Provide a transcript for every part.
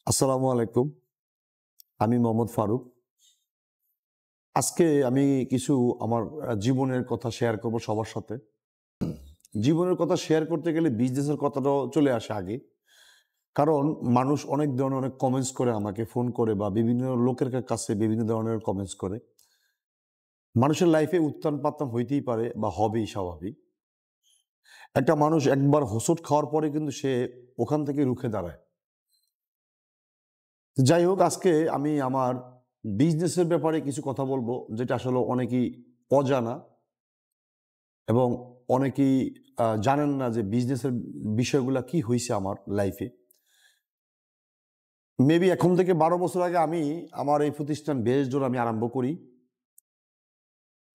আসসালামু আলাইকুম। আমি মোহাম্মদ ফারুক। আজকে আমি কিছু আমার জীবনের কথা শেয়ার করব সবার সাথে। জীবনের কথা শেয়ার করতে গেলে বিজনেসের কথাটাও চলে আসে আগে। কারণ মানুষ অনেক ধরনের অনেক কমেন্টস করে আমাকে ফোন করে বা বিভিন্ন লোকের কাছে বিভিন্ন ধরনের কমেন্টস করে। মানুষের লাইফে উত্থান-পাত্তান হইতেই পারে বা হবেই স্বাভাবিক। একটা মানুষ একবার হোঁচট খাওয়ার পরে কিন্তু সে ওখান থেকে রুখে দাঁড়ায়। যাই হোক, আজকে আমি আমার বিজনেসের ব্যাপারে কিছু কথা বলবো, যেটা আসলে অনেকেই অজানা এবং অনেকেই জানেন না যে বিজনেসের বিষয়গুলো কি হয়েছে আমার লাইফে। মেবি এখন থেকে 12 বছর আগে আমি আমার এই প্রতিষ্ঠান বেস ডোর আমি আরম্ভ করি।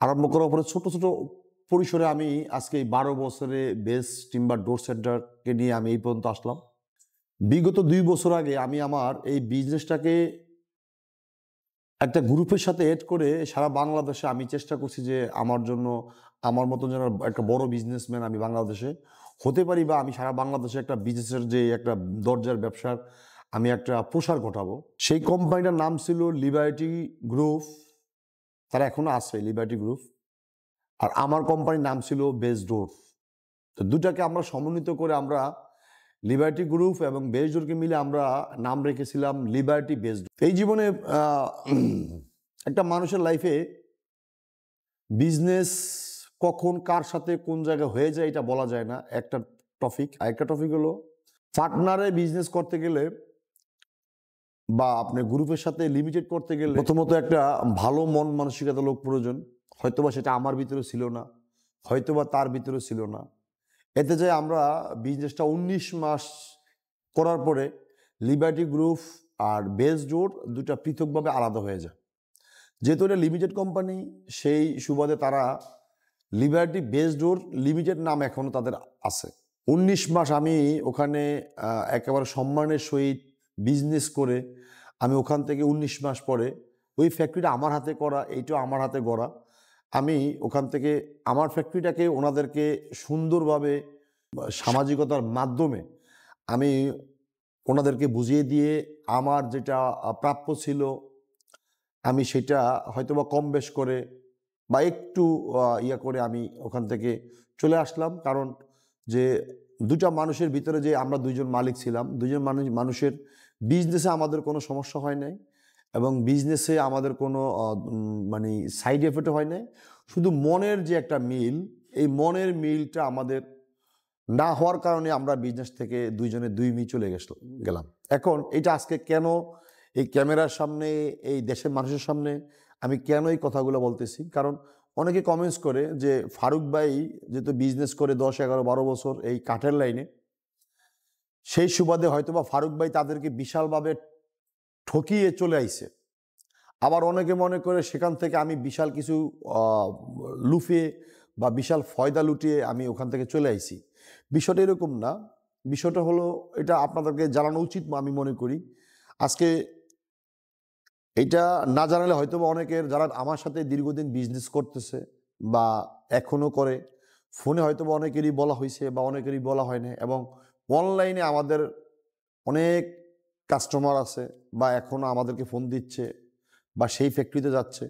আরম্ভ করার পরে ছোট ছোট পরিসরে আমি আজকে এই 12 বছরে বেস টিম্বার ডোর সেন্টারকে নিয়ে আমি এই পর্যন্ত আসলাম। বিগত 2 বছর আগে আমি আমার এই বিজনেসটাকে একটা গ্রুপের সাথে এড করে সারা বাংলাদেশে আমি চেষ্টা করছি যে আমার জন্য, আমার মতন যেন একটা বড় বিজনেসম্যান আমি বাংলাদেশে হতে পারি, বা আমি সারা বাংলাদেশে একটা বিজনেসের যে একটা দরজার ব্যবসার আমি একটা প্রসার ঘটাবো। সেই কোম্পানিটার নাম ছিল লিবার্টি গ্রুপ। তারা এখনো আছে, লিবার্টি গ্রুপ। আর আমার কোম্পানির নাম ছিল বেস ডোর। তো দুটাকে আমরা সমন্বিত করে আমরা লিবার্টি গ্রুপ এবং বেস ডোরকে মিলে আমরা নাম রেখেছিলাম লিবার্টি বেস ডোর। এই জীবনে একটা মানুষের লাইফে বিজনেস কখন কার সাথে কোন জায়গায় হয়ে যায় এটা বলা যায় না, একটা টপিক। আরেকটা টপিক হলো পার্টনারে বিজনেস করতে গেলে বা আপনি গ্রুপের সাথে লিমিটেড করতে গেলে প্রথমত একটা ভালো মন মানসিকতা লোক প্রয়োজন। হয়তোবা সেটা আমার ভিতরে ছিল না, হয়তোবা তার ভিতরে ছিল না। এতে যে আমরা বিজনেসটা 19 মাস করার পরে লিবার্টি গ্রুপ আর বেস ডোর দুটা পৃথকভাবে আলাদা হয়ে যায়। যেহেতু এটা লিমিটেড কোম্পানি, সেই সুবাদে তারা লিবার্টি বেস ডোর লিমিটেড নাম এখনো তাদের আছে। 19 মাস আমি ওখানে একেবারে সম্মানের সহিত বিজনেস করে আমি ওখান থেকে 19 মাস পরে ওই ফ্যাক্টরিটা আমার হাতে করা, এইটাও আমার হাতে গড়া। আমি ওখান থেকে আমার ফ্যাক্টরিটাকে ওনাদেরকে সুন্দরভাবে সামাজিকতার মাধ্যমে আমি ওনাদেরকে বুঝিয়ে দিয়ে আমার যেটা প্রাপ্য ছিল আমি সেটা হয়তোবা কম বেশ করে বা একটু ইয়া করে আমি ওখান থেকে চলে আসলাম। কারণ যে দুটা মানুষের ভিতরে যে আমরা দুইজন মালিক ছিলাম, দুইজন মানুষের বিজনেসে আমাদের কোনো সমস্যা হয় নাই এবং বিজনেসে আমাদের কোনো মানে সাইড এফেক্ট হয় নাই। শুধু মনের যে একটা মিল, এই মনের মিলটা আমাদের না হওয়ার কারণে আমরা বিজনেস থেকে দুইজনে দুই চলে গেলাম। এখন এটা আজকে কেন এই ক্যামেরার সামনে, এই দেশের মানুষের সামনে আমি কেন এই কথাগুলো বলতেছি? কারণ অনেকে কমেন্টস করে যে ফারুক ভাই যেহেতু বিজনেস করে 10, 11, 12 বছর এই কাঠের লাইনে, সেই সুবাদে হয়তোবা ফারুক ভাই তাদেরকে বিশালভাবে ঠকিয়ে চলে আইছে। আবার অনেকে মনে করে সেখান থেকে আমি বিশাল কিছু লুফে বা বিশাল ফয়দা লুটিয়ে আমি ওখান থেকে চলে আইছি। বিষয়টা এরকম না। বিষয়টা হলো, এটা আপনাদেরকে জানানো উচিত আমি মনে করি। আজকে এটা না জানালে হয়তোবা অনেকের, যারা আমার সাথে দীর্ঘদিন বিজনেস করতেছে বা এখনো করে, ফোনে হয়তোবা অনেকেরই বলা হয়েছে বা অনেকেরই বলা হয় না, এবং অনলাইনে আমাদের অনেক কাস্টমার আছে বা এখনো আমাদেরকে ফোন দিচ্ছে বা সেই ফ্যাক্টরিতে যাচ্ছে।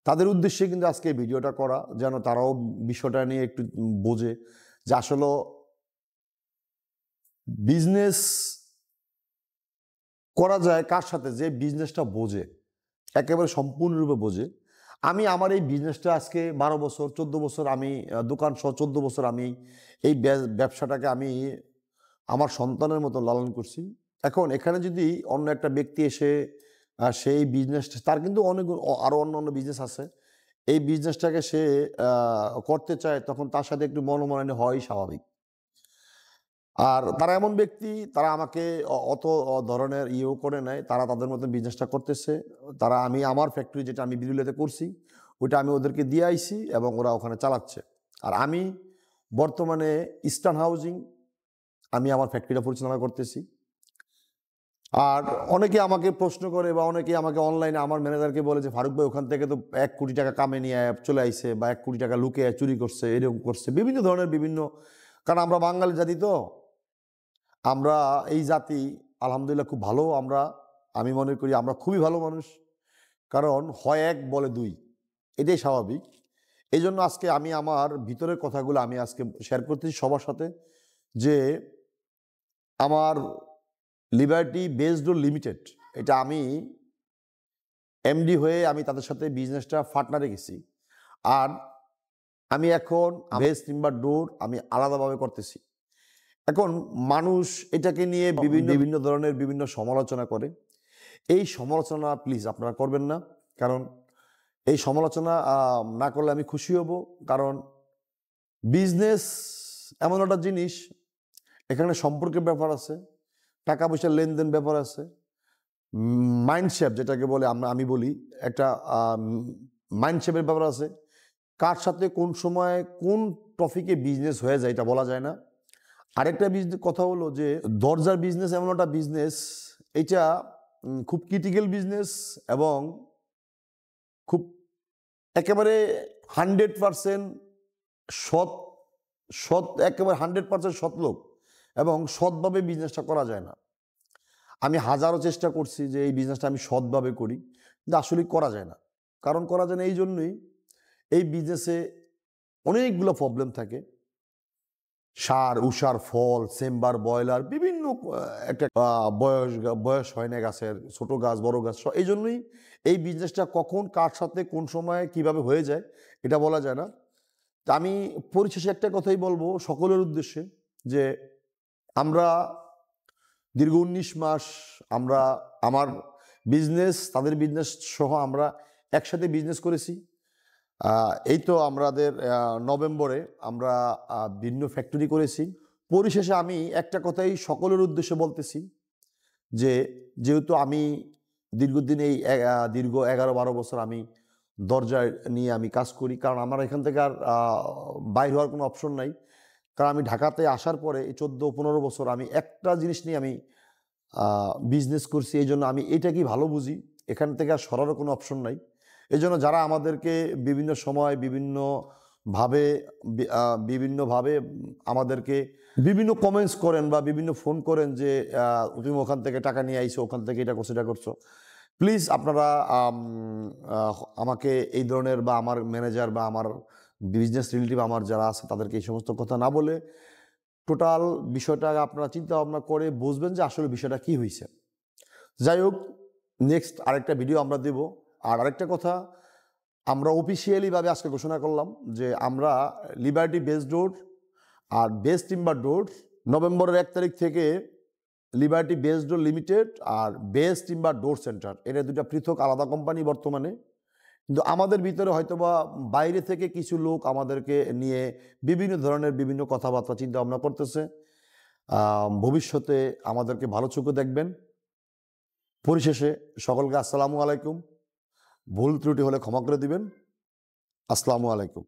তাদের উদ্দেশ্যে কিন্তু আজকে এই ভিডিওটা করা, যেন তারাও বিষয়টা নিয়ে একটু বোঝে যে আসলে বিজনেস করা যায় কার সাথে, যে বিজনেসটা বোঝে, একেবারে সম্পূর্ণরূপে বোঝে। আমি আমার এই বিজনেসটা আজকে 12 বছর 14 বছর আমি দোকান সহ 14 বছর আমি এই ব্যবসাটাকে আমি আমার সন্তানের মতো লালন করছি। এখন এখানে যদি অন্য একটা ব্যক্তি এসে সেই বিজনেসটা, তার কিন্তু অনেক আরও অন্য বিজনেস আছে, এই বিজনেসটাকে সে করতে চায়, তখন তার সাথে একটু মনোমালিন্য হওয়াই স্বাভাবিক। আর তারা এমন ব্যক্তি, তারা আমাকে অত ধরনের ইয়েও করে নেয়, তারা তাদের মতো বিজনেসটা করতেছে। তারা, আমি আমার ফ্যাক্টরি যেটা আমি বিরুলিয়াতে করছি ওইটা আমি ওদেরকে দিয়ে আইছি এবং ওরা ওখানে চালাচ্ছে। আর আমি বর্তমানে ইস্টার্ন হাউজিং আমি আমার ফ্যাক্টরিটা পরিচালনা করতেছি। আর অনেকে আমাকে প্রশ্ন করে বা অনেকে আমাকে অনলাইনে আমার ম্যানেজারকে বলে যে ফারুক ভাই ওখান থেকে তো 1 কোটি টাকা কামে নিয়ে চলে আইছে বা 1 কোটি টাকা লুকে চুরি করছে, এরকম করছে, বিভিন্ন ধরনের বিভিন্ন। কারণ আমরা বাঙালি জাতি, তো আমরা এই জাতি আলহামদুলিল্লাহ খুব ভালো। আমি মনে করি আমরা খুবই ভালো মানুষ, কারণ হয় এক বলে দুই, এটাই স্বাভাবিক। এই জন্য আজকে আমি আমার ভিতরের কথাগুলো আমি আজকে শেয়ার করতেছি সবার সাথে, যে আমার লিবার্টি বেসড লিমিটেড, এটা আমি এমডি হয়ে আমি তাদের সাথে বিজনেসটা পার্টনারে গেছি। আর আমি এখন বেস টিম্বার ডোর আমি আলাদাভাবে করতেছি। এখন মানুষ এটাকে নিয়ে বিভিন্ন বিভিন্ন ধরনের বিভিন্ন সমালোচনা করে। এই সমালোচনা প্লিজ আপনারা করবেন না, কারণ এই সমালোচনা না করলে আমি খুশি হব। কারণ বিজনেস এমন একটা জিনিস, এখানে সম্পর্কের ব্যাপার আছে, টাকা পয়সার লেনদেন ব্যাপার আছে, মাইন্ডশেপ যেটাকে বলে আমি বলি একটা মাইন্ডশেপের ব্যাপার আছে। কার সাথে কোন সময় কোন টপিকে বিজনেস হয়ে যায় এটা বলা যায় না। আরেকটা বিজনেস কথা হলো যে দরজার বিজনেস এমন একটা বিজনেস, এটা খুব ক্রিটিক্যাল বিজনেস এবং খুব একেবারে 100% সৎ সৎ একেবারে 100% সৎ লোক এবং সৎভাবে বিজনেসটা করা যায় না। আমি হাজারো চেষ্টা করছি যে এই বিজনেসটা আমি সৎভাবে করি, কিন্তু আসলে করা যায় না। কারণ করা যায় না এই জন্যই, এই বিজনেসে অনেকগুলো প্রবলেম থাকে। সার, উষার, ফল, চেম্বার, বয়লার, বিভিন্ন একটা বয়স হয় না গাছের, ছোট গাছ, বড় গাছ। এই জন্যই এই বিজনেসটা কখন কার সাথে কোন সময় কিভাবে হয়ে যায় এটা বলা যায় না। তা আমি পরিশেষে একটা কথাই বলবো সকলের উদ্দেশ্যে, যে আমরা দীর্ঘ 19 মাস আমার বিজনেস, তাদের বিজনেস সহ আমরা একসাথে বিজনেস করেছি। এই তো আমাদের নভেম্বরে আমরা ভিন্ন ফ্যাক্টরি করেছি। পরিশেষে আমি একটা কথাই সকলের উদ্দেশ্যে বলতেছি, যে যেহেতু আমি দীর্ঘদিন এই দীর্ঘ 11-12 বছর আমি দরজা নিয়ে আমি কাজ করি, কারণ আমার এখান থেকে আর বাইর হওয়ার কোনো অপশন নাই। কারণ আমি ঢাকাতে আসার পরে 14-15 বছর আমি একটা জিনিস নিয়ে আমি বিজনেস করছি। এই জন্য আমি এটাকেই ভালো বুঝি, এখান থেকে আর সরারও কোনো অপশন নাই। এই জন্য যারা আমাদেরকে বিভিন্ন সময় বিভিন্নভাবে আমাদেরকে বিভিন্ন কমেন্টস করেন বা বিভিন্ন ফোন করেন যে তুমি ওখান থেকে টাকা নিয়ে আইছো, ওখান থেকে এটা করছো, এটা করছো, প্লিজ আপনারা আমাকে এই ধরনের বা আমার ম্যানেজার বা আমার বিজনেস রিলেটিভ আমার যারা আছে তাদেরকে এই সমস্ত কথা না বলে টোটাল বিষয়টা আপনারা চিন্তা ভাবনা করে বুঝবেন যে আসলে বিষয়টা কি হয়েছে। যাই হোক, নেক্সট আরেকটা ভিডিও আমরা দেব। আর আরেকটা কথা, আমরা অফিসিয়ালিভাবে আজকে ঘোষণা করলাম যে আমরা লিবার্টি বেস ডোর আর বেস টিম্বার ডোর নভেম্বরের 1 তারিখ থেকে লিবার্টি বেস ডোর লিমিটেড আর বেস টিম্বার ডোর সেন্টার, এটা দুটা পৃথক আলাদা কোম্পানি বর্তমানে। কিন্তু আমাদের ভিতরে হয়তোবা বাইরে থেকে কিছু লোক আমাদেরকে নিয়ে বিভিন্ন ধরনের বিভিন্ন কথাবার্তা চিন্তা ভাবনা করতেছে। ভবিষ্যতে আমাদেরকে ভালো চোখে দেখবেন। পরিশেষে সকলকে আসসালামু আলাইকুম। ভুল ত্রুটি হলে ক্ষমা করে দিবেন। আসসালামু আলাইকুম।